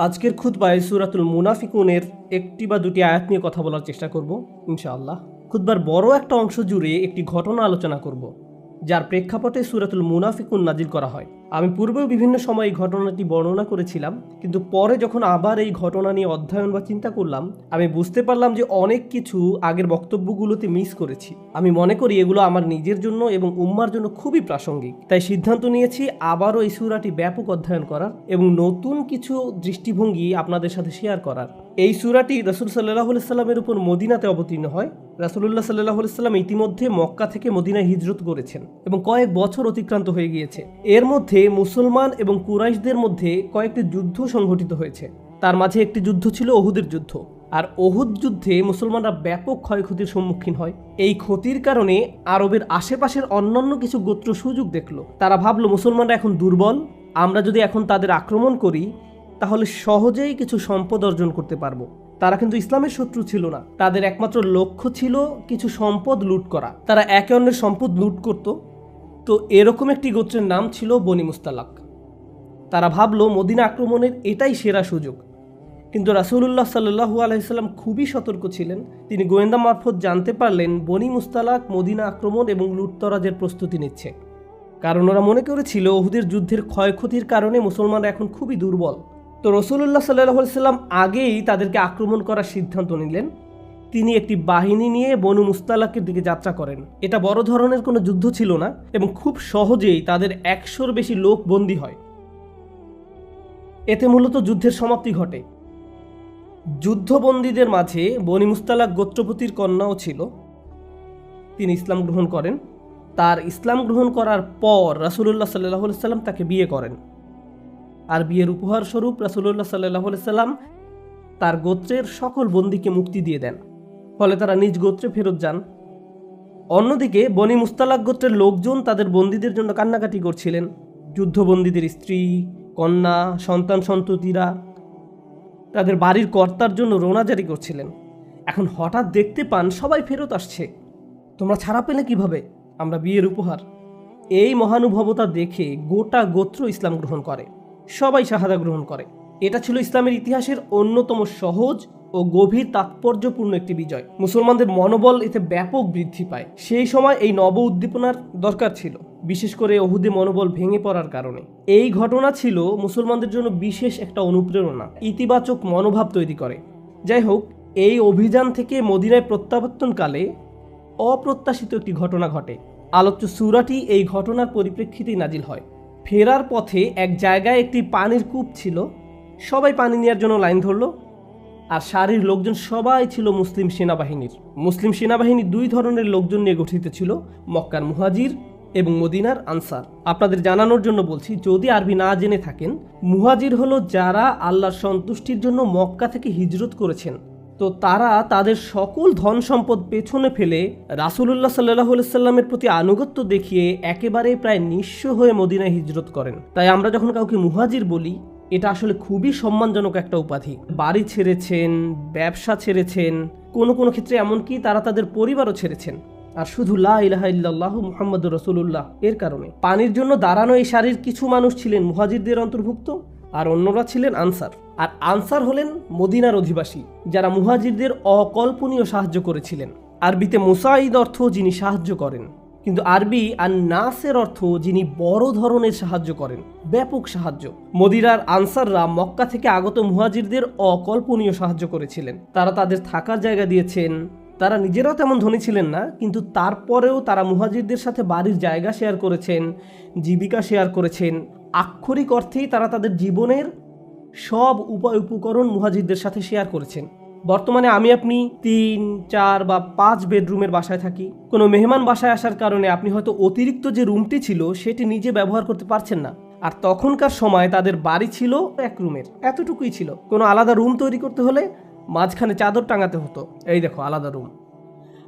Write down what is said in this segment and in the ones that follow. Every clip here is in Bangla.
আজকের খুতবায় সূরাতুল মুনাফিকুনের একটি বা দুটি আয়াত নিয়ে কথা বলার চেষ্টা করব ইনশাআল্লাহ। খুতবার বড় একটা অংশ জুড়ে একটি ঘটনা আলোচনা করব, যার প্রেক্ষাপটে সূরাতুল মুনাফিকুন নাজিল করা হয়। আমি পূর্বেও বিভিন্ন সময় এই ঘটনাটি বর্ণনা করেছিলাম, কিন্তু পরে যখন আবার এই ঘটনা নিয়ে অধ্যয়ন বা চিন্তা করলাম, আমি বুঝতে পারলাম যে অনেক কিছু আগের বক্তব্যগুলোতে মিস করেছি। আমি মনে করি এগুলো আমার নিজের জন্য এবং উম্মার জন্য খুবই প্রাসঙ্গিক। তাই সিদ্ধান্ত নিয়েছি আবারও এই সূরাটি ব্যাপক অধ্যয়ন করার এবং নতুন কিছু দৃষ্টিভঙ্গি আপনাদের সাথে শেয়ার করার। এই সূরাটি রাসূল সাল্লাল্লাহু আলাইহি সাল্লামের উপর মদিনাতে অবতীর্ণ হয়। রাসূলুল্লাহ সাল্লাল্লাহু আলাইহি সাল্লাম ইতিমধ্যে মক্কা থেকে মদিনায় হিজরত করেছেন এবং কয়েক বছর অতিক্রান্ত হয়ে গিয়েছে। এর মধ্যে মুসলমান এবং কুরাইশদের মধ্যে কয়েকটি যুদ্ধ সংঘটিত হয়েছে। তার মাঝে একটি যুদ্ধ ছিল ওহুদের যুদ্ধ। আর ওহুদ যুদ্ধে মুসলমানরা ব্যাপক ক্ষয়ক্ষতির সম্মুখীন হয়। এই ক্ষতির কারণে আরবের আশেপাশের অন্যান্য কিছু গোত্র সুযোগ দেখলো। তারা ভাবলো মুসলমানরা এখন দুর্বল, আমরা যদি এখন তাদের আক্রমণ করি তাহলে সহজেই কিছু সম্পদ অর্জন করতে পারবো। তারা কিন্তু ইসলামের শত্রু ছিল না, তাদের একমাত্র লক্ষ্য ছিল কিছু সম্পদ লুট করা। তারা একে অন্যের সম্পদ লুট করত। তো এরকম একটি গোত্রের নাম ছিল বনি মুস্তালাক। তারা ভাবলো মদিনা আক্রমণের এটাই সেরা সুযোগ। কিন্তু রাসূলুল্লাহ সাল্লাল্লাহু আলাইহি সাল্লাম খুবই সতর্ক ছিলেন। তিনি গোয়েন্দা মারফত জানতে পারলেন বনি মুস্তালাক মদিনা আক্রমণ এবং লুটতরাজের প্রস্তুতি নিচ্ছে, কারণ ওরা মনে করেছিল ওহুদের যুদ্ধের ক্ষয়ক্ষতির কারণে মুসলমানরা এখন খুবই দুর্বল। তো রাসূলুল্লাহ সাল্লাল্লাহু আলাইহি সাল্লাম আগেই তাদেরকে আক্রমণ করার সিদ্ধান্ত নিলেন। তিনি একটি বাহিনী নিয়ে বনু মুস্তালাকের দিকে যাত্রা করেন। এটা বড় ধরনের কোনো যুদ্ধ ছিল না এবং খুব সহজেই তাদের 100-র বেশি লোক বন্দী হয়। এতে মূলত যুদ্ধের সমাপ্তি ঘটে। যুদ্ধবন্দীদের মাঝে বনি মুস্তালাক গোত্রপতির কন্যাও ছিল। তিনি ইসলাম গ্রহণ করেন। তার ইসলাম গ্রহণ করার পর রাসূলুল্লাহ সাল্লাল্লাহু আলাইহি সাল্লাম তাকে বিয়ে করেন। আর বিয়ের উপহার স্বরূপ রাসূলুল্লাহ সাল্লাল্লাহু আলাইহি সাল্লাম তার গোত্রের সকল বন্দীকে মুক্তি দিয়ে দেন। ফলে তারা নিজ গোত্রে ফেরত যান। অন্যদিকে বনি মুস্তালাক গোত্রের লোকজন তাদের বন্দীদের জন্য কান্নাকাটি করছিলেন। যুদ্ধবন্দীদের স্ত্রী, কন্যা, সন্তান সন্ততিরা তাদের বাড়ির কর্তার জন্য রোনা জারি করছিলেন। এখন হঠাৎ দেখতে পান সবাই ফেরত আসছে। তোমরা ছাড়া পেলে কিভাবে? আমরা বিয়ের উপহার। এই মহানুভবতা দেখে গোটা গোত্র ইসলাম গ্রহণ করে, সবাই শাহাদা গ্রহণ করে। এটা ছিল ইসলামের ইতিহাসের অন্যতম সহজ ও গভীর তাৎপর্যপূর্ণ একটি বিজয়। মুসলমানদের মনোবল এতে ব্যাপক বৃদ্ধি পায়। সেই সময় এই নব উদ্দীপনার দরকার ছিল, বিশেষ করে ওহুদে মনোবল ভেঙে পড়ার কারণে। এই ঘটনা ছিল মুসলমানদের জন্য বিশেষ একটা অনুপ্রেরণা, ইতিবাচক মনোভাব তৈরি করে। যাই হোক, এই অভিযান থেকে মদিনায় প্রত্যাবর্তনকালে অপ্রত্যাশিত একটি ঘটনা ঘটে। আলোচ্য সূরাটি এই ঘটনার পরিপ্রেক্ষিতেই নাজিল হয়। ফেরার পথে এক জায়গায় একটি পানির কূপ ছিল। সবাই পানি নেওয়ার জন্য লাইন ধরল। আর সারির লোকজন সবাই ছিল মুসলিম সেনাবাহিনীর। মুসলিম সেনাবাহিনী দুই ধরনের লোকজন নিয়ে গঠিত ছিল, মক্কার মুহাজির এবং মদিনার আনসার। আপনাদের জানানোর জন্য বলছি, যদি আরবি না জেনে থাকেন, মুহাজির হলো যারা আল্লাহর সন্তুষ্টির জন্য মক্কা থেকে হিজরত করেছেন। তো তারা তাদের সকল ধন সম্পদ পেছনে ফেলে রাসূলুল্লাহ সাল্লাল্লাহু আলাইহি সাল্লামের প্রতি আনুগত্য দেখিয়ে একেবারে প্রায় নিঃস্ব হয়ে মদিনায় হিজরত করেন। তাই আমরা যখন কাউকে মুহাজির বলি, এটা আসলে খুবই সম্মানজনক একটা উপাধি। বাড়ি ছেড়েছেন, ব্যবসা ছেড়েছেন, কোনো কোনো ক্ষেত্রে এমনকি তারা তাদের পরিবারও ছেড়েছেন, আর শুধু লা ইলাহা ইল্লাল্লাহু মুহাম্মাদুর রাসূলুল্লাহ এর কারণে। পানির জন্য দাঁড়ানো এই সারির কিছু মানুষ ছিলেন মুহাজিরদের অন্তর্ভুক্ত, আর অন্যরা ছিলেন আনসার। আর আনসার হলেন মদিনার অধিবাসী, যারা মুহাজিরদের অকল্পনীয় সাহায্য করেছিলেন। আরবিতে মুসাইদ অর্থ যিনি সাহায্য করেন, কিন্তু আরবি আর নাসের অর্থ যিনি বড় ধরনের সাহায্য করেন, ব্যাপক সাহায্য। মদিনার আনসাররা মক্কা থেকে আগত মুহাজিরদের অকল্পনীয় সাহায্য করেছিলেন। তারা তাদের থাকার জায়গা দিয়েছেন। তারা নিজেরাও তেমন ধনী ছিলেন না, কিন্তু তারপরেও তারা মুহাজিরদের সাথে বাড়ির জায়গা শেয়ার করেছেন, জীবিকা শেয়ার করেছেন। আক্ষরিক অর্থেই তারা তাদের জীবনের সব উপায় উপকরণ মুহাজিরদের সাথে শেয়ার করেছেন। বর্তমানে আমি আপনি 3, 4 বা 5 বেডরুমের বাসায় থাকি। কোনো মেহমান বাসায় আসার কারণে আপনি হয়তো অতিরিক্ত যে রুমটি ছিল সেটি নিজে ব্যবহার করতে পারছেন না। আর তখনকার সময় তাদের বাড়ি ছিল 1 রুমের, এতটুকুই ছিল। কোনো আলাদা রুম তৈরি করতে হলে মাঝখানে চাদর টাঙাতে হতো, এই দেখো আলাদা রুম।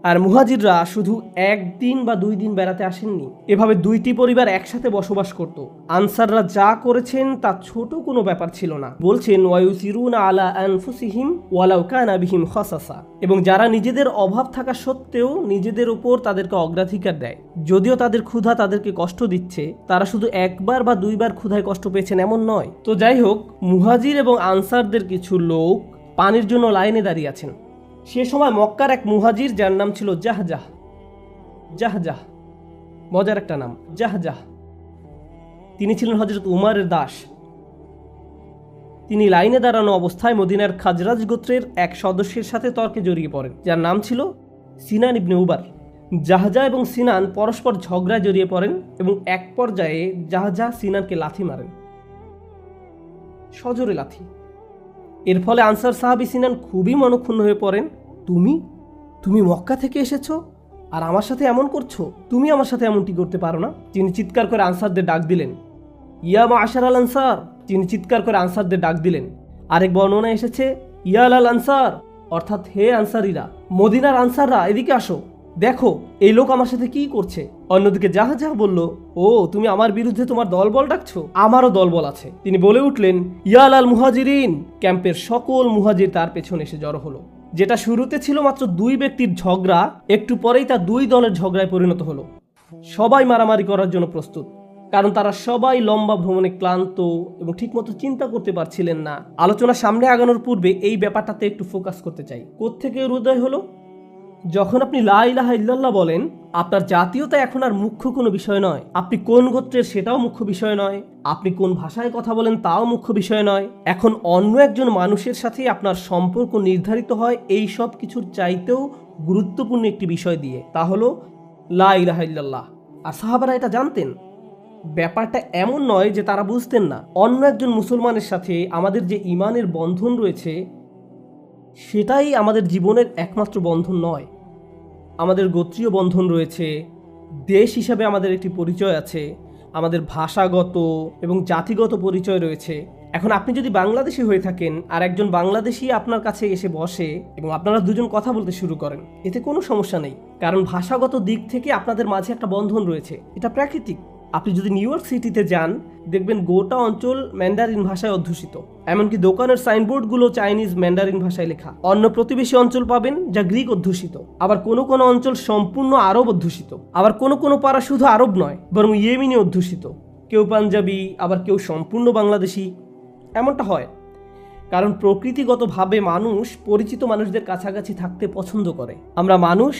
আর মুহাজিররা শুধু একদিন বা 2 দিন বেড়াতে আসেননি, এভাবে 2টি পরিবার একসাথে বসবাস করত। আনসাররা যা করেছেন তা ছোট কোনো ব্যাপার ছিল না। বলছেন ওয়ায়ুসিরুনা আলা আনফুসিহিম ওয়ালাউ কানা বিহিম খাসাসা, এবং যারা নিজেদের অভাব থাকা সত্ত্বেও নিজেদের উপর তাদেরকে অগ্রাধিকার দেয়। যদিও তাদের ক্ষুধা তাদেরকে কষ্ট দিচ্ছে, তারা শুধু একবার বা 2বার ক্ষুধায় কষ্ট পেয়েছেন এমন নয়। তো যাই হোক, মুহাজির এবং আনসারদের কিছু লোক পানির জন্য লাইনে দাঁড়িয়ে আছেন। সে সময় মক্কার এক মুহাজির, যার নাম ছিল জাহজাহ, জাহজাহ মজার একটা নাম, জাহজাহ, তিনি ছিলেন হযরত উমারের দাস। তিনি লাইনে দাঁড়ানো অবস্থায় মদিনার খাজরাজ গোত্রের এক সদস্যের সাথে তর্কে জড়িয়ে পড়েন, যার নাম ছিল সিনান ইবনে উবার। জাহজা এবং সিনান পরস্পর ঝগড়ায় জড়িয়ে পড়েন এবং এক পর্যায়ে জাহজা সিনানকে লাথি মারেন, সজোরে লাথি। এর ফলে আনসার সাহাবী সিনান খুবই মনক্ষুণ্ণ হয়ে পড়েন। তুমি মক্কা থেকে এসেছো আর আমার সাথে এমন করছো? তুমি আমার সাথে এমনটি করতে পারো না। তিনি চিৎকার করে আনসারদের ডাক দিলেন, ইয়া মাআশার আল আনসার। তিনি চিৎকার করে আনসারদের ডাক দিলেন। আরেক বর্ণনায় এসেছে ইয়া আল আনসার, অর্থাৎ হে আনসারীরা, মদিনার আনসাররা, এদিকে আসো, দেখো এই লোক আমার সাথে কি করছে। অন্যদিকে জাহজাহ বলল, ও তুমি আমার বিরুদ্ধে তোমার দলবল ডাকছো? আমারও দলবল আছে। তিনি বলে উঠলেন, ইয়া আল মুহাজিরিন। ক্যাম্পের সকল মুহাজির তার পেছনে এসে জড়ো হলো। যেটা শুরুতে ছিল মাত্র 2 ব্যক্তির ঝগড়া, একটু পরেই তা 2 দলের ঝগড়ায় পরিণত হলো। সবাই মারামারি করার জন্য প্রস্তুত, কারণ তারা সবাই লম্বা ভ্রমণে ক্লান্ত এবং ঠিকমতো চিন্তা করতে পারছিলেন না। আলোচনা সামনে আগানোর পূর্বে এই ব্যাপারটাতে একটু ফোকাস করতে চাই। কোত্থেকে এর উদয় হলো? যখন আপনি লা ইলাহা ইল্লাল্লাহ বলেন, আপনার জাতীয়তা এখন আর মুখ্য কোনো বিষয় নয়। আপনি কোন গোত্রের সেটাও মুখ্য বিষয় নয়। আপনি কোন ভাষায় কথা বলেন তাও মুখ্য বিষয় নয়। এখন অন্য একজন মানুষের সাথে আপনার সম্পর্ক নির্ধারিত হয় এই সব কিছুর চাইতেও গুরুত্বপূর্ণ একটি বিষয় দিয়ে, তা হলো লা ইলাহা ইল্লাল্লাহ। আর সাহাবারা এটা জানতেন। ব্যাপারটা এমন নয় যে তারা বুঝতেন না। অন্য একজন মুসলমানের সাথে আমাদের যে ঈমানের বন্ধন রয়েছে, সেটাই আমাদের জীবনের একমাত্র বন্ধন নয়। আমাদের গোত্রীয় বন্ধন রয়েছে, দেশ হিসাবে আমাদের একটি পরিচয় আছে, আমাদের ভাষাগত এবং জাতিগত পরিচয় রয়েছে। এখন আপনি যদি বাংলাদেশি হয়ে থাকেন আর একজন বাংলাদেশি আপনার কাছে এসে বসে এবং আপনারা দুজন কথা বলতে শুরু করেন, এতে কোনো সমস্যা নেই, কারণ ভাষাগত দিক থেকে আপনাদের মাঝে একটা বন্ধন রয়েছে, এটা প্রাকৃতিক। আপনি যদি নিউ ইয়র্ক সিটিতে যান, দেখবেন গোটা অঞ্চল ম্যান্ডারিন ভাষায় অধ্যুষিত, এমনকি দোকানের সাইনবোর্ডগুলো চাইনিজ ম্যান্ডারিন ভাষায় লেখা। অন্য প্রতিবেশী অঞ্চল পাবেন যা গ্রিক অধ্যুষিত, আবার কোনো কোনো অঞ্চল সম্পূর্ণ আরব অধ্যুষিত, আবার কোনো কোনো পাড়া শুধু আরব নয় বরং ইয়েমেনি অধ্যুষিত, কেউ পাঞ্জাবি, আবার কেউ সম্পূর্ণ বাংলাদেশি। এমনটা হয় কারণ প্রকৃতিগতভাবে মানুষ পরিচিত মানুষদের কাছাকাছি থাকতে পছন্দ করে। আমরা মানুষ,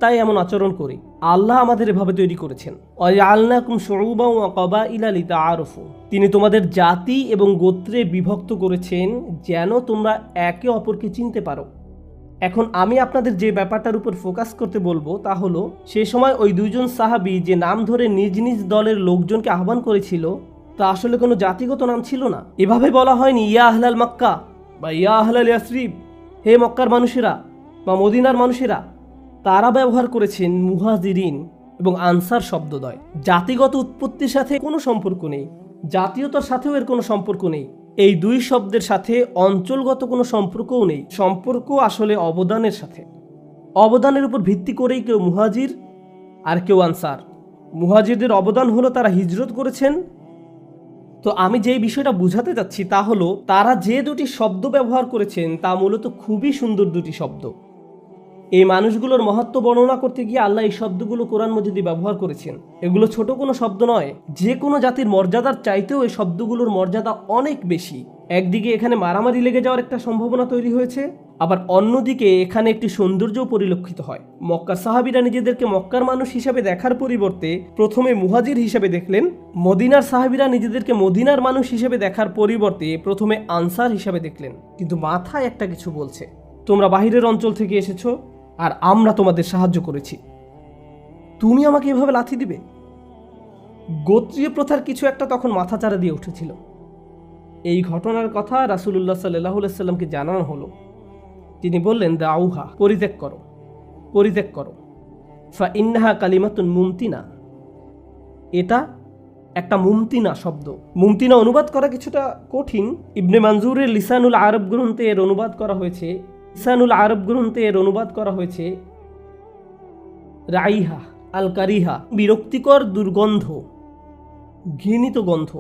তাই এমন আচরণ করি। আল্লাহ আমাদের এভাবে তৈরি করেছেন। ওয়াজআলনাকুম শুউবান ওয়া ক্বাবাইলা লিতাআরাফু। তিনি তোমাদের জাতি এবং গোত্রে বিভক্ত করেছেন যেন তোমরা একে অপরকে চিনতে পারো। এখন আমি আপনাদের যে ব্যাপারটার উপর ফোকাস করতে বলবো তা হলো, সে সময় ওই 2 জন সাহাবী যে নাম ধরে নিজ নিজ দলের লোকজনকে আহ্বান করেছিল, তা আসলে কোনো জাতিগত নাম ছিল না। এভাবে বলা হয়নি ইয়া আহলাল মক্কা বা ইয়া আহলাল ইয়াসরিব, হে মক্কার মানুষেরা বা মদিনার মানুষেরা। তারা ব্যবহার করেছেন মুহাজিরিন এবং আনসার শব্দদ্বয়। জাতিগত উৎপত্তির সাথে কোনো সম্পর্ক নেই, জাতীয়তার সাথেও এর কোনো সম্পর্ক নেই। এই 2 শব্দের সাথে অঞ্চলগত কোনো সম্পর্কও নেই। সম্পর্ক আসলে অবদানের সাথে। অবদানের উপর ভিত্তি করেই কেউ মুহাজির আর কেউ আনসার। মুহাজিরদের অবদান হলো তারা হিজরত করেছেন। তো আমি যে বিষয়টা বুঝাতে যাচ্ছি তা হলো, তারা যে 2টি শব্দ ব্যবহার করেছেন তা মূলত খুবই সুন্দর 2টি শব্দ। এই মানুষগুলোর মহত্ব বর্ণনা করতে গিয়ে আল্লাহ এই শব্দগুলো কোরআন মাজিদে ব্যবহার করেছেন। এগুলো ছোট কোনো শব্দ নয়। যে কোনো জাতির মর্যাদার চাইতেও এই শব্দগুলোর মর্যাদা অনেক বেশি। একদিকে এখানে মারামারি লেগে যাওয়ার একটা সম্ভাবনা তৈরি হয়েছে, আবার অন্যদিকে এখানে একটি সৌন্দর্যও পরিলক্ষিত হয়। মক্কার সাহাবীরা নিজেদেরকে মক্কার মানুষ হিসাবে দেখার পরিবর্তে প্রথমে মুহাজির হিসাবে দেখলেন। মদিনার সাহাবীরা নিজেদেরকে মদিনার মানুষ হিসেবে দেখার পরিবর্তে প্রথমে আনসার হিসাবে দেখলেন। কিন্তু মাথায় একটা কিছু বলছে, তোমরা বাহিরের অঞ্চল থেকে এসেছো আর আমরা তোমাদের সাহায্য করেছি, তুমি আমাকে এভাবে লাথি দিবে? গোত্রীয় প্রথার কিছু একটা তখন মাথাচাড়া দিয়ে উঠেছিল। এই ঘটনার কথা রাসূলুল্লাহ সাল্লাল্লাহু আলাইহি ওয়াসাল্লামকে জানানো হলো। তিনি বললেন, দাউহা, পরিত্যাগ করো, পরিত্যাগ করো, ফা ইন্নাহা কালিমাতুন মুমতিনা। এটা একটা মুমতিনা শব্দ। মুমতিনা অনুবাদ করা কিছুটা কঠিন। ইবনে মানজুরের লিসানুল আরব গ্রন্থে এর অনুবাদ করা হয়েছে। লিসানুল আরব গ্রন্থে এর অনুবাদ করা হয়েছে রাইহা আল কারিহা, বিরক্তিকর দুর্গন্ধ, ঘৃণিত গন্ধ।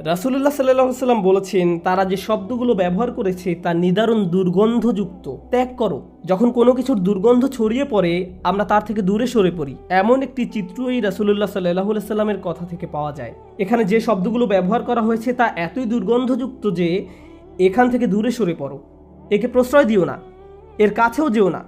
রাসূলুল্লাহ সাল্লাল্লাহু আলাইহি সাল্লাম বলেছেন, তারা যে শব্দগুলো ব্যবহার করেছে তা নিদারুণ দুর্গন্ধযুক্ত। ত্যাগ করো। যখন কোনো কিছুর দুর্গন্ধ ছড়িয়ে পড়ে আমরা তার থেকে দূরে সরে পড়ি, এমন একটি চিত্র এই রাসূলুল্লাহ সাল্লাল্লাহু আলাইহি সাল্লামের কথা থেকে পাওয়া যায়। এখানে যে শব্দগুলো ব্যবহার করা হয়েছে তা এতই দুর্গন্ধযুক্ত যে এখান থেকে দূরে সরে পড়ো, একে প্রশ্রয় দিও না, এর কাছেও যেও না,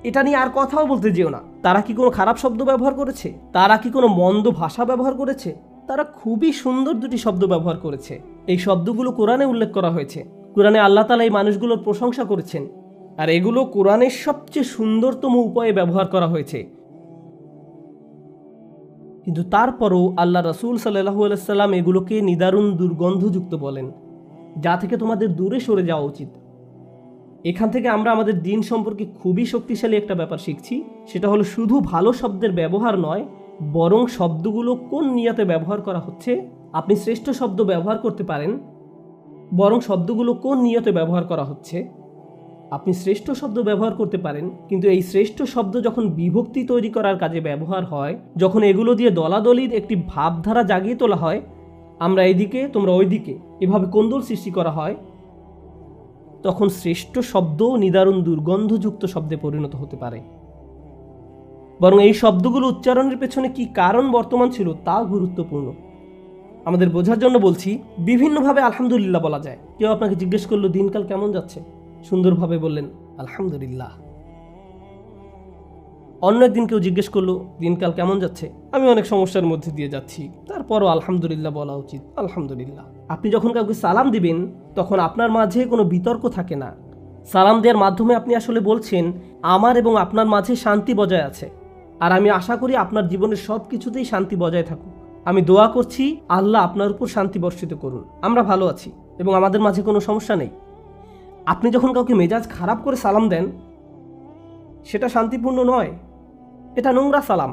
এটা নিয়ে আর কথাও বলতে যেও না। তারা কি কোনো খারাপ শব্দ ব্যবহার করেছে? তারা কি কোনো মন্দ ভাষা ব্যবহার করেছে? তারা খুবই সুন্দর দুটি শব্দ ব্যবহার করেছে। এই শব্দগুলো কোরআনে উল্লেখ করা হয়েছে। কোরআনে আল্লাহ তাআলা এই মানুষগুলোর প্রশংসা করেছেন, আর এগুলো কোরআনের সবচেয়ে সুন্দরতম উপায়ে ব্যবহার করা হয়েছে। কিন্তু তারপরও আল্লাহ রাসূল সাল্লাল্লাহু আলাইহি সাল্লাম এগুলোকে নিদারুণ দুর্গন্ধযুক্ত বলেন, যা থেকে তোমাদের দূরে সরে যাওয়া উচিত। এখান থেকে আমরা আমাদের দিন সম্পর্কে খুবই শক্তিশালী একটা ব্যাপার শিখছি। সেটা হলো শুধু ভালো শব্দের ব্যবহার নয়, বরং শব্দগুলো কোন নিয়তে ব্যবহার করা হচ্ছে। আপনি শ্রেষ্ঠ শব্দ ব্যবহার করতে পারেন, বরং শব্দগুলো কোন নিয়তে ব্যবহার করা হচ্ছে। আপনি শ্রেষ্ঠ শব্দ ব্যবহার করতে পারেন, কিন্তু এই শ্রেষ্ঠ শব্দ যখন বিভক্তি তৈরি করার কাজে ব্যবহার হয়, যখন এগুলো দিয়ে দলাদলির একটি ভাবধারা জাগিয়ে তোলা হয়, আমরা এইদিকে তোমরা ওইদিকে, এভাবে কোন্দল সৃষ্টি করা হয়, তখন শ্রেষ্ঠ শব্দও নিদারুণ দুর্গন্ধযুক্ত শব্দে পরিণত হতে পারে। বরং এই শব্দগুলো উচ্চারণের পেছনে কি কারণ বর্তমান ছিল তাও গুরুত্বপূর্ণ। আমাদের বোঝার জন্য বলছি, বিভিন্নভাবে আলহামদুলিল্লাহ বলা যায়। কেউ আপনাকে জিজ্ঞেস করলো দিনকাল কেমন যাচ্ছে, সুন্দরভাবে বললেন আলহামদুলিল্লাহ। অন্য একদিন কেউ জিজ্ঞেস করলো দিনকাল কেমন যাচ্ছে, আমি অনেক সমস্যার মধ্যে দিয়ে যাচ্ছি, তারপরও আলহামদুলিল্লাহ বলা উচিত, আলহামদুলিল্লাহ। আপনি যখন কাউকে সালাম দিবেন তখন আপনার মাঝে কোনো বিতর্ক থাকে না। সালাম দেওয়ার মাধ্যমে আপনি আসলে বলছেন আমার এবং আপনার মাঝে শান্তি বজায় আছে, আর আমি আশা করি আপনার জীবনের সব কিছুতেই শান্তি বজায় থাকুক। আমি দোয়া করছি আল্লাহ আপনার উপর শান্তি বর্ষিত করুন, আমরা ভালো আছি এবং আমাদের মাঝে কোনো সমস্যা নেই। আপনি যখন কাউকে মেজাজ খারাপ করে সালাম দেন, সেটা শান্তিপূর্ণ নয়, এটা নোংরা সালাম।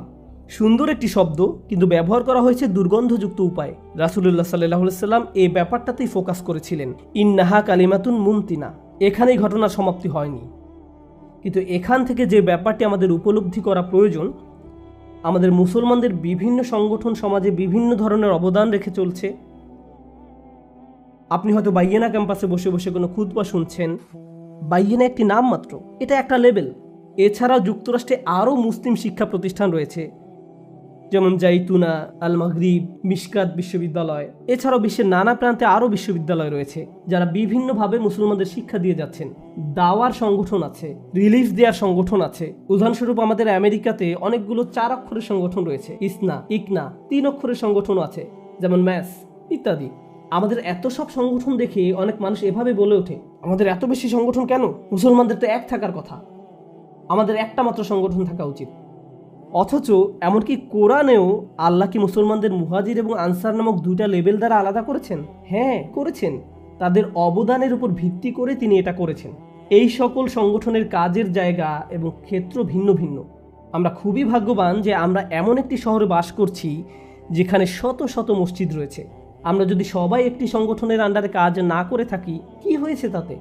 সুন্দর একটি শব্দ, কিন্তু ব্যবহার করা হয়েছে দুর্গন্ধযুক্ত উপায়ে। রাসূলুল্লাহ সাল্লাল্লাহু আলাইহি সাল্লাম এই ব্যাপারটাতেই ফোকাস করেছিলেন। ইন্নাহা কালিমাতুন মুমতিনা, এখানেই ঘটনার সমাপ্তি হয়নি। কিন্তু এখান থেকে যে ব্যাপারটি আমাদের উপলব্ধি করা প্রয়োজন, আমাদের মুসলমানদের বিভিন্ন সংগঠন সমাজে বিভিন্ন ধরনের অবদান রেখে চলছে। আপনি হয়তো বাইয়েনা ক্যাম্পাসে বসে বসে কোনো খুতবা শুনছেন। বাইয়েনা একটি নাম মাত্র, এটা একটা লেবেল। এছাড়াও যুক্তরাষ্ট্রে আরও মুসলিম শিক্ষা প্রতিষ্ঠান রয়েছে, যেমন জাইতুনা, আল মাগরিব, মিশকাত বিশ্ববিদ্যালয়। এছাড়াও বিশ্বের নানা প্রান্তে আরও বিশ্ববিদ্যালয় রয়েছে যারা বিভিন্নভাবে মুসলমানদের শিক্ষা দিয়ে যাচ্ছেন। দাওয়ার সংগঠন আছে, রিলিফ দেওয়ার সংগঠন আছে। উদাহরণস্বরূপ আমাদের আমেরিকাতে অনেকগুলো 4 অক্ষরের সংগঠন রয়েছে, ইসনা, ইকনা। 3 অক্ষরের সংগঠন আছে, যেমন ম্যাস ইত্যাদি। আমাদের এত সব সংগঠন দেখে অনেক মানুষ এভাবে বলে ওঠে, আমাদের এত বেশি সংগঠন কেন? মুসলমানদের তো এক থাকার কথা, আমাদের একটা মাত্র সংগঠন থাকা উচিত। অথচ এমনকি কোরআনেও আল্লাহ কি মুসলমানদের মুহাজির এবং আনসার নামক 2টা লেবেল দ্বারা আলাদা করেছেন? হ্যাঁ, করেছেন। তাদের অবদানের উপর ভিত্তি করে তিনি এটা করেছেন। এই সকল সংগঠনের কাজের জায়গা এবং ক্ষেত্র ভিন্ন ভিন্ন। আমরা খুবই ভাগ্যবান যে আমরা এমন একটি শহরে বাস করছি যেখানে শত শত মসজিদ রয়েছে। আমরা যদি সবাই একটি সংগঠনের আন্ডারে কাজ না করে থাকি, কি হয়েছে তাতে?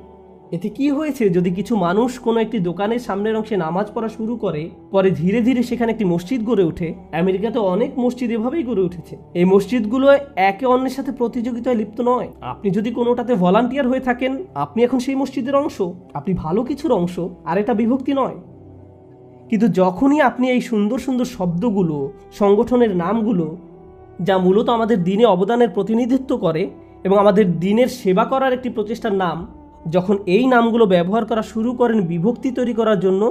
এতে কি হয়েছে যদি কিছু মানুষ কোনো একটি দোকানের সামনের অংশে নামাজ পড়া শুরু করে, পরে ধীরে ধীরে সেখানে একটি মসজিদ গড়ে ওঠে? আমেরিকাতে অনেক মসজিদ এভাবেই গড়ে উঠেছে। এই মসজিদগুলো একে অন্যের সাথে প্রতিযোগিতায় লিপ্ত নয়। আপনি যদি কোনোটাতে ভলান্টিয়ার হয়ে থাকেন, আপনি এখন সেই মসজিদের অংশ, আপনি ভালো কিছুর অংশ, আর এটা বিভক্তি নয়। কিন্তু যখনই আপনি এই সুন্দর সুন্দর শব্দগুলো, সংগঠনের নামগুলো, যা মূলত আমাদের দিনে অবদানের প্রতিনিধিত্ব করে এবং আমাদের দিনের সেবা করার একটি প্রচেষ্টার নাম, যখন এই নামগুলো ব্যবহার করা শুরু করেন বিভক্তি তৈরি করার জন্য,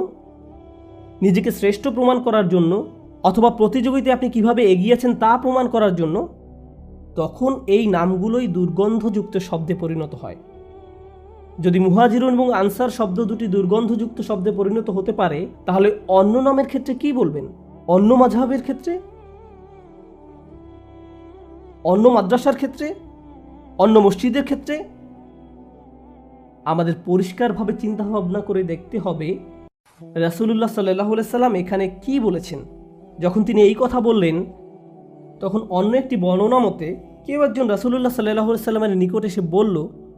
নিজেকে শ্রেষ্ঠ প্রমাণ করার জন্য, অথবা প্রতিযোগিতায় আপনি কিভাবে এগিয়েছেন তা প্রমাণ করার জন্য, তখন এই নামগুলোই দুর্গন্ধযুক্ত শব্দে পরিণত হয়। যদি মুহাজিরুন এবং আনসার শব্দ দুটি দুর্গন্ধযুক্ত শব্দে পরিণত হতে পারে, তাহলে অন্য নামের ক্ষেত্রে কি বলবেন? অন্য মাযহাবের ক্ষেত্রে, অন্য মাদ্রাসার ক্ষেত্রে, অন্য মসজিদের ক্ষেত্রে? আমাদের পরিষ্কারভাবে চিন্তা ভাবনা করে দেখতে হবে রাসূলুল্লাহ সাল্লাল্লাহু আলাইহি সাল্লাম এখানে কি বলেছেন। যখন তিনি এই কথা বললেন, তখন অন্য একটি বর্ণনা মতে কেউ একজন রাসূলুল্লাহ সাল্লাল্লাহু আলাইহি সাল্লামের নিকট এসে বলল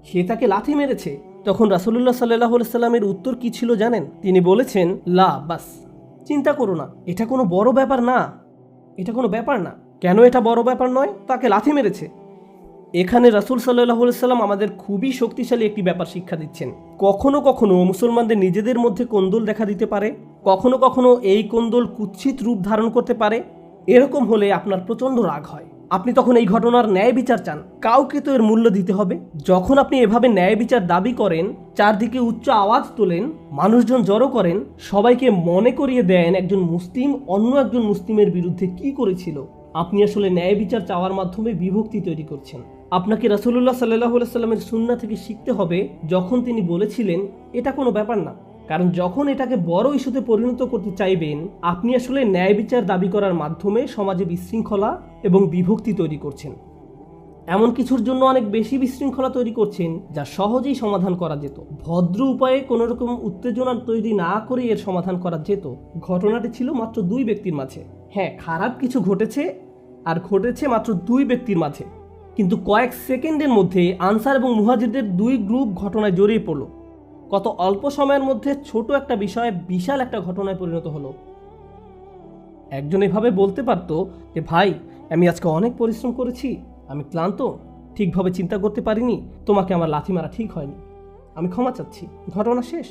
সে তাকে লাথি মেরেছে। তখন রাসূলুল্লাহ সাল্লাল্লাহু আলাইহি সাল্লামের উত্তর কি ছিল জানেন? তিনি বলেছেন, লা বাস, চিন্তা করো না, এটা কোনো বড় ব্যাপার না, এটা কোনো ব্যাপার না। কেন এটা বড় ব্যাপার নয়? তাকে লাথি মেরেছে। এখানে রাসূল সাল্লাল্লাহু আলাইহি সাল্লাম আমাদের খুবই শক্তিশালী একটি ব্যাপার শিক্ষা দিচ্ছেন। কখনো কখনো মুসলমানদের নিজেদের মধ্যে কোন্দল দেখা দিতে পারে, কখনো কখনো এই কোন্দল কুৎসিত রূপ ধারণ করতে পারে। এরকম হলে আপনার প্রচণ্ড রাগ হয়। আপনি তখন এই ঘটনার ন্যায় বিচার চান, কাউকে তো এর মূল্য দিতে হবে। যখন আপনি এভাবে ন্যায় বিচার দাবি করেন, চারদিকে উচ্চ আওয়াজ তোলেন, মানুষজন জড়ো করেন, সবাইকে মনে করিয়ে দেন একজন মুসলিম অন্য একজন মুসলিমের বিরুদ্ধে কি করেছিল, আপনি আসলে ন্যায় বিচার চাওয়ার মাধ্যমে বিভক্তি তৈরি করছেন। আপনাকে রাসূলুল্লাহ সাল্লাল্লাহু আলাইহি সাল্লামের সুন্নাহ থেকে শিখতে হবে, যখন তিনি বলেছিলেন এটা কোনো ব্যাপার না। কারণ যখন এটাকে বড় ইস্যুতে পরিণত করতে চাইবেন, আপনি আসলে ন্যায় বিচার দাবি করার মাধ্যমে সমাজে বিশৃঙ্খলা এবং বিভক্তি তৈরি করছেন। এমন কিছুর জন্য অনেক বেশি বিশৃঙ্খলা তৈরি করছেন যা সহজেই সমাধান করা যেত। ভদ্র উপায়ে কোনো রকম উত্তেজনা তৈরি না করে এর সমাধান করা যেত। ঘটনাটি ছিল মাত্র 2 ব্যক্তির মাঝে। হ্যাঁ, খারাপ কিছু ঘটেছে, আর ঘটেছে মাত্র 2 ব্যক্তির মাঝে। কিন্তু কয়েক সেকেন্ডের মধ্যে আনসার এবং মুহাজিরদের 2 গ্রুপ ঘটনায় জড়িয়ে পড়ল। কত অল্প সময়ের মধ্যে ছোট একটা বিষয় বিশাল একটা ঘটনায় পরিণত হলো। একজন এভাবে বলতে পারতো যে, ভাই আমি আজকে অনেক পরিশ্রম করেছি, আমি ক্লান্ত, ঠিকভাবে চিন্তা করতে পারিনি, তোমাকে আমার লাথি মারা ঠিক হয়নি, আমি ক্ষমা চাচ্ছি, ঘটনা শেষ।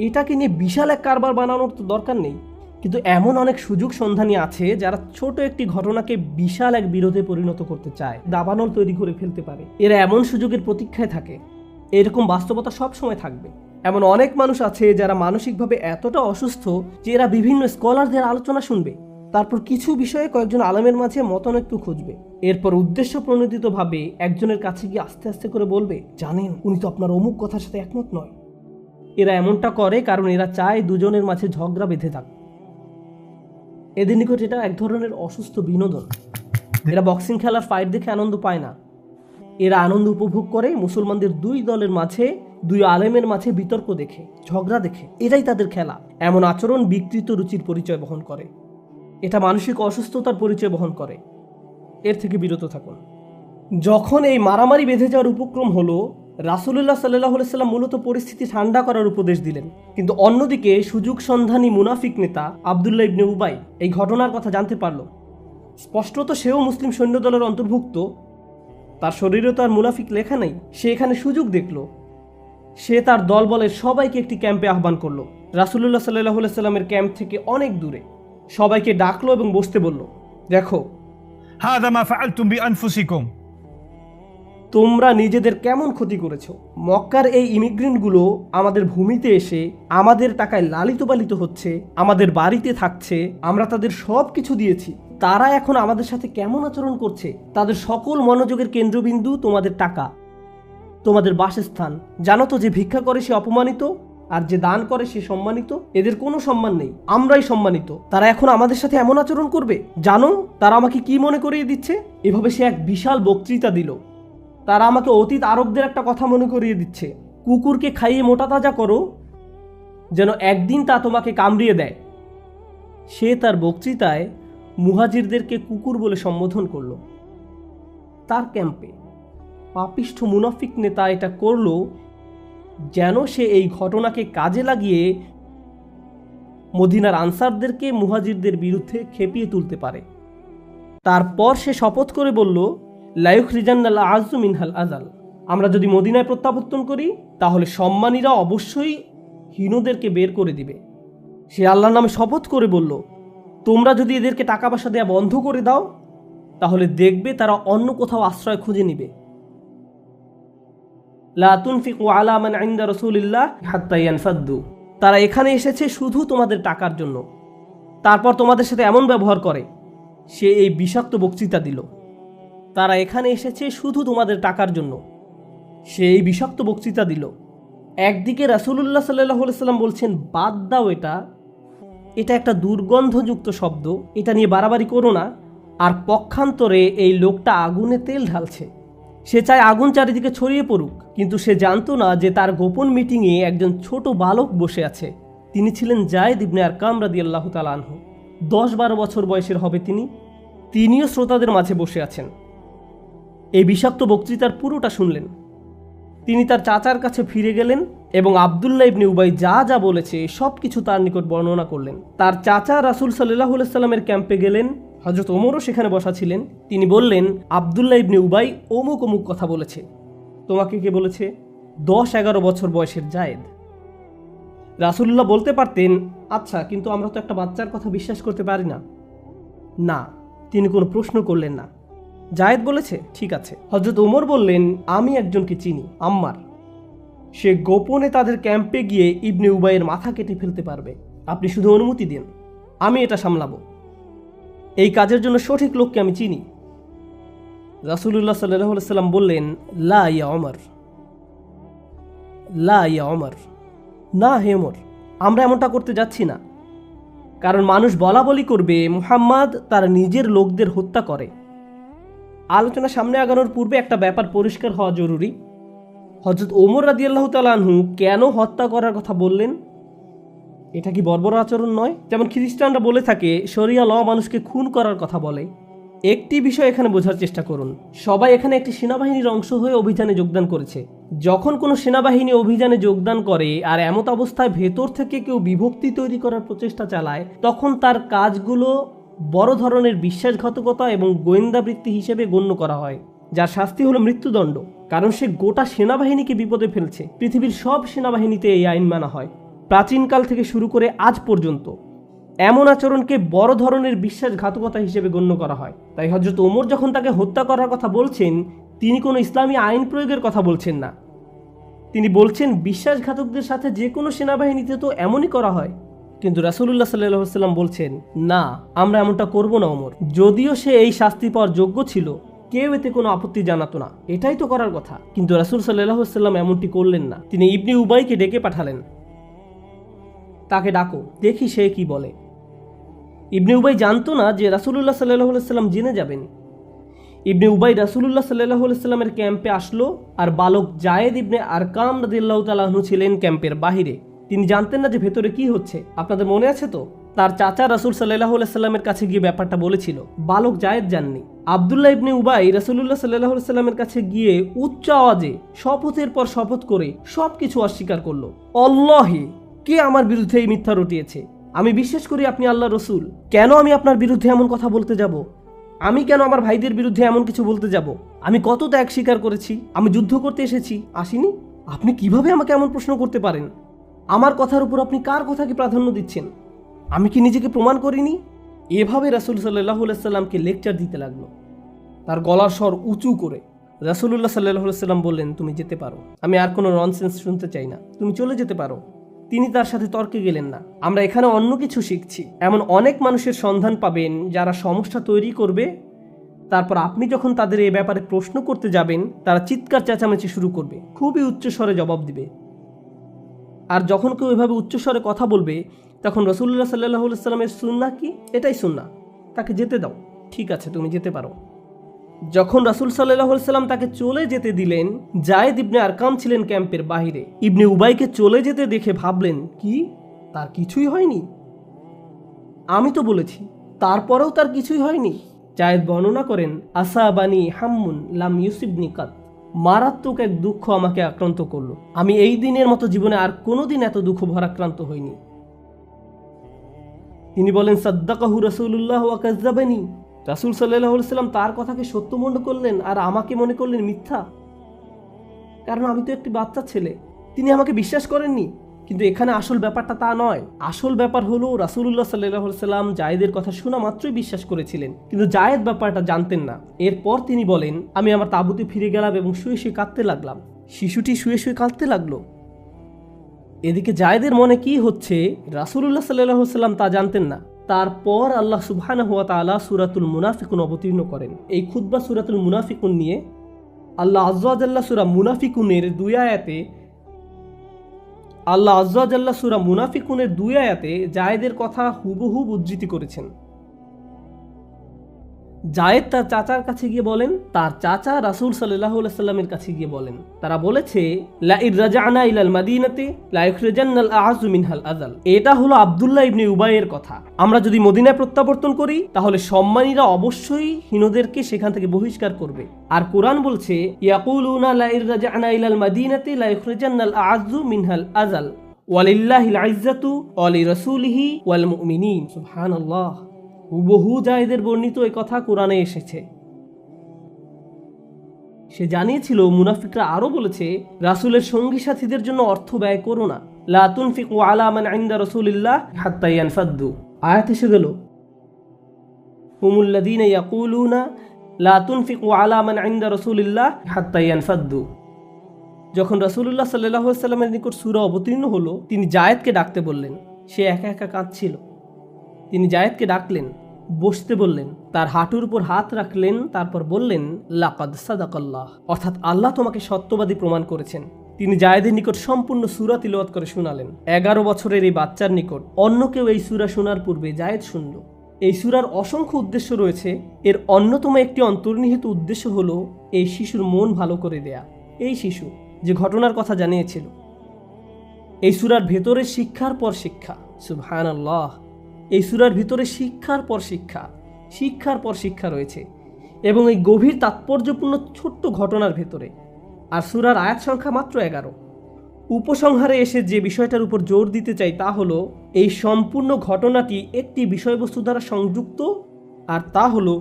এটাকে নিয়ে বিশাল এক কারবার বানানোর তো দরকার নেই। কিন্তু এমন অনেক সুযোগ সন্ধানী আছে যারা ছোট একটি ঘটনাকে বিশাল এক বিরোধে পরিণত করতে চায়, দাবানল তৈরি করে ফেলতে পারে। এরা এমন সুযোগের প্রতীক্ষায় থাকে। এরকম বাস্তবতা সব সময় থাকবে। এমন অনেক মানুষ আছে যারা মানসিকভাবে এতটা অসুস্থ যে এরা বিভিন্ন স্কলারদের আলোচনা শুনবে, তারপর কিছু বিষয়ে কয়েকজন আলেমের মাঝে মতানৈক্য খুঁজবে, এরপর উদ্দেশ্য প্রণোদিতভাবে একজনের কাছে গিয়ে আস্তে আস্তে করে বলবে, জানেন উনি তো আপনার অমুক কথার সাথে একমত নয়। এরা এমনটা করে কারণ এরা চায় দুজনের মাঝে ঝগড়া বেঁধে থাক। এদের নিকট এটা এক ধরনের অসুস্থ বিনোদন। এরা বক্সিং খেলার ফাইট দেখে আনন্দ পায় না। এরা আনন্দ উপভোগ করে মুসলমানদের 2 দলের মাঝে, 2 আলেমের মাঝে বিতর্ক দেখে, ঝগড়া দেখে। এটাই তাদের খেলা। এমন আচরণ বিকৃত রুচির পরিচয় বহন করে। এটা মানসিক অসুস্থতার পরিচয় বহন করে। এর থেকে বিরত থাকুন। যখন এই মারামারি বেঁধে যাওয়ার উপক্রম হলো, রাসূলুল্লাহ সাল্লাল্লাহু আলাইহি সাল্লাম মূলত পরিস্থিতি ঠান্ডা করার উপদেশ দিলেন। কিন্তু অন্যদিকে সুযোগ সন্ধানী মুনাফিক নেতা আব্দুল্লাহ ইবনে উবাই এই ঘটনার কথা জানতে পারল। স্পষ্টত সেও মুসলিম সৈন্যদলের অন্তর্ভুক্ত, তার শরীরে তো আর মুনাফিক লেখা নেই। সে এখানে সুযোগ দেখল। সে তার দলবলের সবাইকে একটি ক্যাম্পে আহ্বান করলো, রাসূলুল্লাহ সাল্লাল্লাহু আলাইহি সাল্লামের ক্যাম্প থেকে অনেক দূরে। সবাইকে ডাকলো এবং বসতে বলল, দেখো, هذا ما فعلتم بأنفسكم তোমরা নিজেদের কেমন ক্ষতি করেছো। মক্কার এই ইমিগ্রেন্টগুলো আমাদের ভূমিতে এসে আমাদের টাকায় লালিত পালিত হচ্ছে, আমাদের বাড়িতে থাকছে, আমরা তাদের সব কিছু দিয়েছি। তারা এখন আমাদের সাথে কেমন আচরণ করছে। তাদের সকল মনোযোগের কেন্দ্রবিন্দু তোমাদের টাকা, তোমাদের বাসস্থান। জানো তো, যে ভিক্ষা করে সে অপমানিত, আর যে দান করে সে সম্মানিত। এদের কোনো সম্মান নেই, আমরাই সম্মানিত। তারা এখন আমাদের সাথে এমন আচরণ করবে। জানো তারা আমাকে কি মনে করিয়ে দিচ্ছে। এভাবে সে এক বিশাল বক্তৃতা দিল। তারা আমাকে অতীত আরবদের একটা কথা মনে করিয়ে দিচ্ছে, কুকুরকে খাইয়ে মোটা তাজা করো যেন একদিন তা তোমাকে কামড়িয়ে দেয়। সে তার বক্তৃতায় মুহাজিরদেরকে কুকুর বলে সম্বোধন করল। তার ক্যাম্পে পাপিষ্ঠ মুনাফিক নেতা এটা করল যেন সে এই ঘটনাকে কাজে লাগিয়ে মদিনার আনসারদেরকে মুহাজিরদের বিরুদ্ধে খেপিয়ে তুলতে পারে। তারপর সে শপথ করে বলল, লা ইউখরিজান্নাল আযযু মিনহাল আযাল। আমরা যদি মদিনায় প্রত্যাবর্তন করি তাহলে সম্মানীরা অবশ্যই হীনদেরকে বের করে দিবে। সে আল্লাহর নামে শপথ করে বলল, তোমরা যদি এদেরকে টাকা পয়সা দেওয়া বন্ধ করে দাও তাহলে দেখবে তারা অন্য কোথাও আশ্রয় খুঁজে নিবে। লা তুনফিকু আলা মান ইনদা রাসূলিল্লাহ হাত্তা ইয়ানফাদ্দু। তারা এখানে এসেছে শুধু তোমাদের টাকার জন্য, তারপর তোমাদের সাথে এমন ব্যবহার করে। সে এই বিষাক্ত বক্তৃতা দিল, তারা এখানে এসেছে শুধু তোমাদের টাকার জন্য। সে এই বিষাক্ত বক্তৃতা দিল। একদিকে রাসূলুল্লাহ সাল্লাল্লাহু আলাইহি সাল্লাম বলছেন, বাদ দাও, এটা একটা দুর্গন্ধযুক্ত শব্দ, এটা নিয়ে বাড়াবাড়ি করো না। আর পক্ষান্তরে এই লোকটা আগুনে তেল ঢালছে। সে চায় আগুন চারিদিকে ছড়িয়ে পড়ুক, কিন্তু সে জানতো না যে তার গোপন মিটিংয়ে একজন ছোট বালক বসে আছে। তিনি ছিলেন যায়েদ ইবনে আরকাম রাদিয়াল্লাহু তাআলা আনহু। 10-12 বছর বয়সের হবে তিনিও শ্রোতাদের মাঝে বসে আছেন। এই বিষাক্ত বক্তৃতার পুরোটা শুনলেন। তিনি তার চাচার কাছে ফিরে গেলেন এবং আব্দুল্লাহ ইবনে উবাই যা যা বলেছে সব কিছু তার নিকট বর্ণনা করলেন। তার চাচা রাসূল সাল্লাল্লাহু আলাইহি সাল্লামের ক্যাম্পে গেলেন। হযরত ওমরও সেখানে বসা ছিলেন। তিনি বললেন, আব্দুল্লাহ ইবনে উবাই অমুক অমুক কথা বলেছে। তোমাকে কে বলেছে? 10-11 বছর বয়সের জায়েদ। রাসূলুল্লাহ বলতে পারতেন, আচ্ছা, কিন্তু আমরা তো একটা বাচ্চার কথা বিশ্বাস করতে পারি না। না, তিনি কোনো প্রশ্ন করলেন না। জায়েদ বলেছে, ঠিক আছে। হযরত ওমর বললেন, আমি একজনকে চিনি, আম্মার। সে গোপনে তাদের ক্যাম্পে গিয়ে ইবনে উবাইয়ের মাথা কেটে ফেলতে পারবে। আপনি শুধু অনুমতি দিন, আমি এটা সামলাবো। এই কাজের জন্য সঠিক লোককে আমি চিনি। রাসূলুল্লাহ সাল্লাল্লাহু আলাইহি সাল্লাম বললেন, লা ইয়া ওমর, লা ইয়া ওমর, না হে ওমর, আমরা এমনটা করতে যাচ্ছি না। কারণ মানুষ বলা বলি করবে মুহাম্মদ তার নিজের লোকদের হত্যা করে। আলোচনা সামনে আগানোর পূর্বে একটা ব্যাপার পরিষ্কার হওয়া জরুরি। হযরত ওমর রাদিয়াল্লাহু তাআলা আনহু কেন হত্যা করার কথা বললেন? এটা কি বর্বর আচরণ নয়? যেমন খ্রিস্টানরা বলে থাকে শরিয়া ল মানুষকে খুন করার কথা বলে। একটি বিষয় এখানে বোঝার চেষ্টা করুন, সবাই এখানে একটি সেনাবাহিনীর অংশ হয়ে অভিযানে যোগদান করেছে। যখন কোনো সেনাবাহিনী অভিযানে যোগদান করে আর এমত অবস্থায় ভেতর থেকে কেউ বিভক্তি তৈরি করার প্রচেষ্টা চালায়, তখন তার কাজগুলো বড় ধরনের বিশ্বাসঘাতকতা এবং গোয়েন্দাবৃত্তি হিসেবে গণ্য করা হয়, যার শাস্তি হলো মৃত্যুদণ্ড। কারণ সে গোটা সেনাবাহিনীকে বিপদে ফেলছে। পৃথিবীর সব সেনাবাহিনীতে এই আইন মানা হয়, প্রাচীনকাল থেকে শুরু করে আজ পর্যন্ত। এমন আচরণকে বড় ধরনের বিশ্বাসঘাতকতা হিসেবে গণ্য করা হয়। তাই হযরত ওমর যখন তাকে হত্যা করার কথা বলছেন, তিনি কোনো ইসলামী আইন প্রয়োগের কথা বলছেন না। তিনি বলছেন বিশ্বাসঘাতকদের সাথে যে কোনো সেনাবাহিনীতে তো এমনই করা হয়। কিন্তু রাসূলুল্লাহ সাল্লাল্লাহু আলাইহি সাল্লাম বলছেন, না, আমরা এমনটা করব না ওমর। যদিও সে এই শাস্তি পাওয়ার যোগ্য ছিল, কেউ এতে কোনো আপত্তি জানাতো না, এটাই তো করার কথা। কিন্তু রাসূল সাল্লাল্লাহু আলাইহি সাল্লাম এমনটি করলেন না। তিনি ইবনে উবাইকে ডেকে পাঠালেন, তাকে ডাকো, দেখি সে কি বলে। ইবনে উবাই জানতো না যে রাসূলুল্লাহ সাল্লাল্লাহু আলাইহি সাল্লাম জেনে যাবেন। ইবনে উবাই রাসূলুল্লাহ সাল্লাল্লাহু আলাইহি সাল্লামের ক্যাম্পে আসলো, আর বালক জায়েদ ইবনে আরকাম রাদিয়াল্লাহু তাআলা আনহু ছিলেন ক্যাম্পের বাহিরে। তিনি জানতেন না যে ভেতরে কি হচ্ছে। আপনাদের মনে আছে তো, তার চাচা রাসূল সাল্লাল্লাহু আলাইহি সাল্লামের কাছে গিয়ে ব্যাপারটা বলেছিল। বালক জায়েদ জাননি। আব্দুল্লাহ ইবনে উবাই রাসূলুল্লাহ সাল্লাল্লাহু আলাইহি সাল্লামের কাছে গিয়ে উচ্চ আওয়াজে শপথের পর শপথ করে সবকিছু অস্বীকার করলো। আল্লাহি, কে আমার বিরুদ্ধে এই মিথ্যা রটিয়েছে? আমি বিশ্বাস করি আপনি আল্লাহর রাসূল। কেন আমি আপনার বিরুদ্ধে এমন কথা বলতে যাব? আমি কেন আমার ভাইদের বিরুদ্ধে এমন কিছু বলতে যাব? আমি কত ত্যাগ স্বীকার করেছি, আমি যুদ্ধ করতে এসেছি, আসিনি। আপনি কিভাবে আমাকে এমন প্রশ্ন করতে পারেন? আমার কথার উপর আপনি কার কথাকে প্রাধান্য দিচ্ছেন? আমি কি নিজেকে প্রমাণ করিনি? এভাবে রাসূল সাল্লাল্লাহু আলাইহি সাল্লামকে লেকচার দিতে লাগলো, তার গলার স্বর উঁচু করে। রাসূলুল্লাহ সাল্লাল্লাহু আলাইহি সাল্লাম বললেন, তুমি যেতে পারো, আমি আর কোনো ননসেন্স শুনতে চাই না, তুমি চলে যেতে পারো। তিনি তার সাথে তর্কে গেলেন না। আমরা এখানে অন্য কিছু শিখছি। এমন অনেক মানুষের সন্ধান পাবেন যারা সমস্যা তৈরি করবে, তারপর আপনি যখন তাদের এই ব্যাপারে প্রশ্ন করতে যাবেন, তারা চিৎকার চেঁচামেচি শুরু করবে, খুবই উচ্চস্বরে জবাব দিবে। আর যখন কেউ এভাবে উচ্চস্বরে কথা বলবে, তখন রাসূলুল্লাহ সাল্লাল্লাহু আলাইহি সাল্লামের সুন্নাহ কি? এটাই সুন্নাহ, তাকে যেতে দাও। ঠিক আছে, তুমি যেতে পারো। যখন রাসূল সাল্লাল্লাহু আলাইহি সাল্লাম তাকে চলে যেতে দিলেন, জায়েদ ইবনে আরকাম ছিলেন ক্যাম্পের বাহিরে। ইবনে উবাইকে চলে যেতে দেখে ভাবলেন, কি, তার কিছুই হয়নি? আমি তো বলেছি, তারপরেও তার কিছুই হয়নি। জায়েদ বর্ণনা করেন, আসাবানি হাম্মুন লাম ইউসিবনি কাত, মারাত্মক এক দুঃখ আমাকে আক্রান্ত করলো। আমি এই দিনের মতো জীবনে আর কোনোদিন এত দুঃখ ভরাক্রান্ত হইনি। তিনি বলেন, সাদ্দাকাহু রাসূলুল্লাহ ওয়া কাযাবানি, রাসূল সাল্লাল্লাহু আলাইহি সাল্লাম তার কথাকে সত্য মনে করলেন আর আমাকে মনে করলেন মিথ্যা। কারণ আমি তো একটি বাচ্চা ছেলে, তিনি আমাকে বিশ্বাস করেননি। কিন্তু এখানে আসল ব্যাপারটা তা নয়। আসল ব্যাপার হলো রাসূলুল্লাহ সাল্লাল্লাহু আলাইহি সাল্লাম জায়েদের কথা শোনা মাত্রই বিশ্বাস করেছিলেন, কিন্তু জায়েদ ব্যাপারটা জানতেন না। এরপর তিনি বলেন, আমি আমার তাঁবুতে ফিরে গেলাম এবং শুয়ে শুয়ে কাঁদতে লাগলাম। শিশুটি শুয়ে শুয়ে কাঁদতে লাগলো। এদিকে জায়েদের মনে কি হচ্ছে রাসূলুল্লাহ সাল্লাল্লাহু আলাইহি সাল্লাম তা জানতেন না। তারপর আল্লাহ সুবহানাহু ওয়া তাআলা সূরাতুল মুনাফিকুন অবতীর্ণ করেন। এই খুতবা সূরাতুল মুনাফিকুন নিয়ে আল্লাহ আযজা ওয়া জাল্লা সূরা মুনাফিকুনের 2 আয়াতে জায়েদের কথা হুবহু উদ্ধৃতি করেছেন। জায়েদ তার চাচার কাছে গিয়ে বলেন, তার চাচা রাসূল সাল্লাল্লাহু আলাইহি সাল্লামের কাছে গিয়ে বলেন, তারা বলেছে লা ইর রাজা'না ইলাল মাদিনাতি লা ইখরিজান্নাল আ'আযু মিনহাল আযাল। এটা হলো আব্দুল্লাহ ইবনে উবাইয়ের কথা। আমরা যদি মদিনায় প্রত্যাবর্তন করি তাহলে সম্মানীরা অবশ্যই হীনদেরকে সেখান থেকে বহিষ্কার করবে। আর কোরআন বলছে ইয়াকুলুনা লা ইর রাজা'না ইলাল মাদিনাতি লা ইখরিজান্নাল আ'আযু মিনহাল আযাল ওয়ালিল্লাহিল ইজ্জাতু ওয়া লিরাসূলিহি ওয়াল মুমিনিন। সুবহানাল্লাহ। হুবহু জায়েদের বর্ণিত এই কথা কোরআনে এসেছে। সে জানিয়েছিল মুনাফিকরা আরো বলেছে রাসূলের সঙ্গী সাথীদের জন্য অর্থ ব্যয় করো না, লা তুনফিকু আলা মান ইনদা রাসূলিল্লাহ হাত্তা ইয়ানফাদ্দু। আয়াত এসে গেল হুমুল্লাযীনা ইয়াকুলুনা লা তুনফিকু আলা মান ইনদা রাসূলিল্লাহ হাত্তা ইয়ানফাদ্দু। যখন রাসূলুল্লাহ সাল্লাল্লাহু আলাইহি ওয়াসাল্লামের নিকট সূরা অবতীর্ণ হলো, তিনি জায়েদকে ডাকতে বললেন। সে একা একা কাঁদছিল। তিনি জায়েদকে ডাকলেন, বসতে বললেন, তার হাঁটুর উপর হাত রাখলেন, তারপর বললেন লাকাদ সাদাকাল্লাহ, অর্থাৎ আল্লাহ তোমাকে সত্যবাদী প্রমাণ করেছেন। তিনি জায়েদের নিকট সম্পূর্ণ সূরা তিলাওয়াত করে শোনালেন। 11 বছরের এই বাচ্চার নিকট অন্য কেউ এই সূরা শোনার পূর্বে জায়েদ শুনল। এই সূরার অসংখ্য উদ্দেশ্য রয়েছে। এর অন্যতম একটি অন্তর্নিহিত উদ্দেশ্য হলো এই শিশুর মন ভালো করে দেয়া। এই শিশু যে ঘটনার কথা জানিয়েছিল, এই সূরার ভেতরে শিক্ষার পর শিক্ষা। সুবহানাল্লাহ। এই সূরার ভিতরে শিক্ষার পর শিক্ষা, শিক্ষার পর শিক্ষা রয়েছে এবং এই গভীর তাৎপর্যপূর্ণ ছোট্ট ঘটনার ভেতরে। আর সূরার আয়াত সংখ্যা মাত্র 11। উপসংহারে এসে যে বিষয়টার উপর জোর দিতে চাই তা হলো এই সম্পূর্ণ ঘটনাটি একটি বিষয়বস্তু দ্বারা সংযুক্ত, আর তা হলো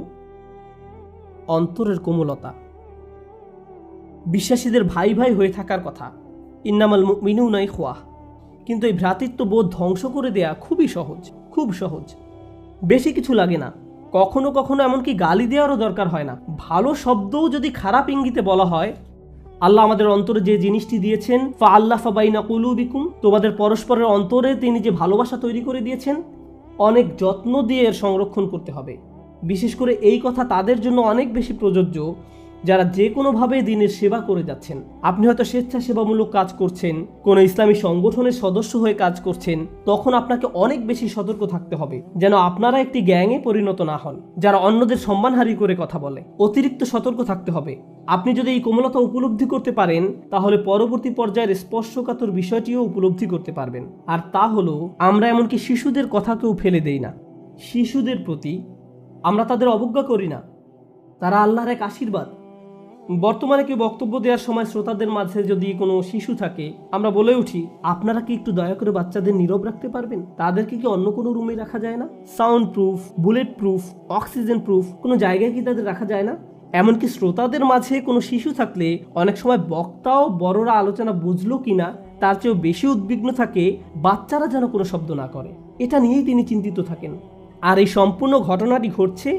অন্তরের কোমলতা। বিশ্বাসীদের ভাই ভাই হয়ে থাকার কথা, ইন্নামাল মুমিনুনা ইখওয়াহ। কিন্তু এই ভ্রাতৃত্ববোধ ধ্বংস করে দেয়া খুবই সহজ, খুব সহজ। বেশি কিছু লাগে না। কখনো কখনো এমনকি গালি দেওয়ারও দরকার হয় না। ভালো শব্দও যদি খারাপ ইঙ্গিতে বলা হয়, আল্লাহ আমাদের অন্তরে যে জিনিসটি দিয়েছেন ফাআল্লাফা বাইনা কুলুবিকুম, তোমাদের পরস্পরের অন্তরে তিনি যে ভালোবাসা তৈরি করে দিয়েছেন, অনেক যত্ন দিয়ে এর সংরক্ষণ করতে হবে। বিশেষ করে এই কথা তাদের জন্য অনেক বেশি প্রযোজ্য যারা যে কোনোভাবে দিনের সেবা করে যাচ্ছেন। আপনি হয়তো স্বেচ্ছাসেবামূলক কাজ করছেন, কোনো ইসলামী সংগঠনের সদস্য হয়ে কাজ করছেন, তখন আপনাকে অনেক বেশি সতর্ক থাকতে হবে যেন আপনারা একটি গ্যাংয়ে পরিণত না হন যারা অন্যদের সম্মানহানি করে কথা বলে। অতিরিক্ত সতর্ক থাকতে হবে। আপনি যদি এই কোমলতা উপলব্ধি করতে পারেন তাহলে পরবর্তী পর্যায়ের স্পর্শকাতর বিষয়টিও উপলব্ধি করতে পারবেন। আর তা হলো আমরা এমনকি শিশুদের কথাকেও ফেলে দেই না। শিশুদের প্রতি আমরা তাদের অবজ্ঞা করি না। তারা আল্লাহর এক আশীর্বাদ। বর্তমানে কেউ বক্তব্য দেওয়ার সময় শ্রোতাদের মাঝে যদি কোনো শিশু থাকে, আমরা বলে উঠি আপনারা কি একটু দয়া করে বাচ্চাদের নীরব রাখতে পারবেন? তাদেরকে কি অন্য কোনো রুমে রাখা যায় না? Sound proof, bullet proof, oxygen proof কোনো জায়গায় কি তাদের রাখা যায় না? এমনকি শ্রোতাদের মাঝে কোনো শিশু থাকলে অনেক সময় বক্তাও বড়রা আলোচনা বুঝলো কিনা তার চেয়েও বেশি উদ্বিগ্ন থাকে বাচ্চারা যেন কোনো শব্দ না করে। এটা নিয়েই তিনি চিন্তিত থাকেন। আর এই সম্পূর্ণ ঘটনাটি ঘটছে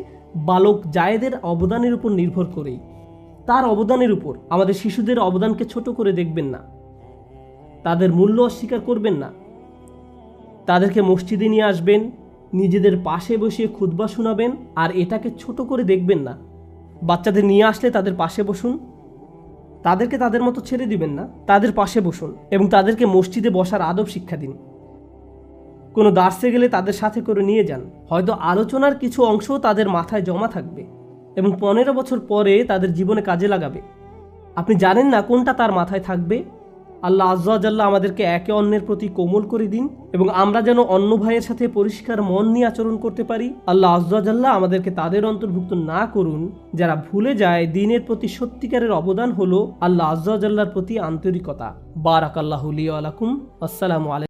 বালক জায়েদের অবদানের উপর নির্ভর করেই। তার অবদানের উপর। আমাদের শিশুদের অবদানকে ছোট করে দেখবেন না, তাদের মূল্য অস্বীকার করবেন না। তাদেরকে মসজিদে নিয়ে আসবেন, নিজেদের পাশে বসিয়ে খুতবা শোনাবেন, আর এটাকে ছোট করে দেখবেন না। বাচ্চাদের নিয়ে আসলে তাদের পাশে বসুন, তাদেরকে তাদের মতো ছেড়ে দিবেন না, তাদের পাশে বসুন এবং তাদেরকে মসজিদে বসার আদব শিক্ষা দিন। কোনো দার্সে গেলে তাদের সাথে করে নিয়ে যান। হয়তো আলোচনার কিছু অংশ তাদের মাথায় জমা থাকবে এবং 15 বছর পরে তাদের জীবনে কাজে লাগাবে। আপনি জানেন না কোনটা তার মাথায় থাকবে। আল্লাহ আজ্জা ওয়া জাল্লা আমাদেরকে একে অন্যের প্রতি কোমল করে দিন এবং আমরা যেন অন্য ভাইয়ের সাথে পরিষ্কার মন নিয়ে আচরণ করতে পারি। আল্লাহ আজ্জা ওয়া জাল্লা আমাদেরকে তাদের অন্তর্ভুক্ত না করুন যারা ভুলে যায় দ্বীনের প্রতি সত্যিকারের অবদান হলো আল্লাহ আজ্জা ওয়া জাল্লার প্রতি আন্তরিকতা। বারাকাল্লাহু লি ওয়া লাকুম। আসসালামু আলাইকুম।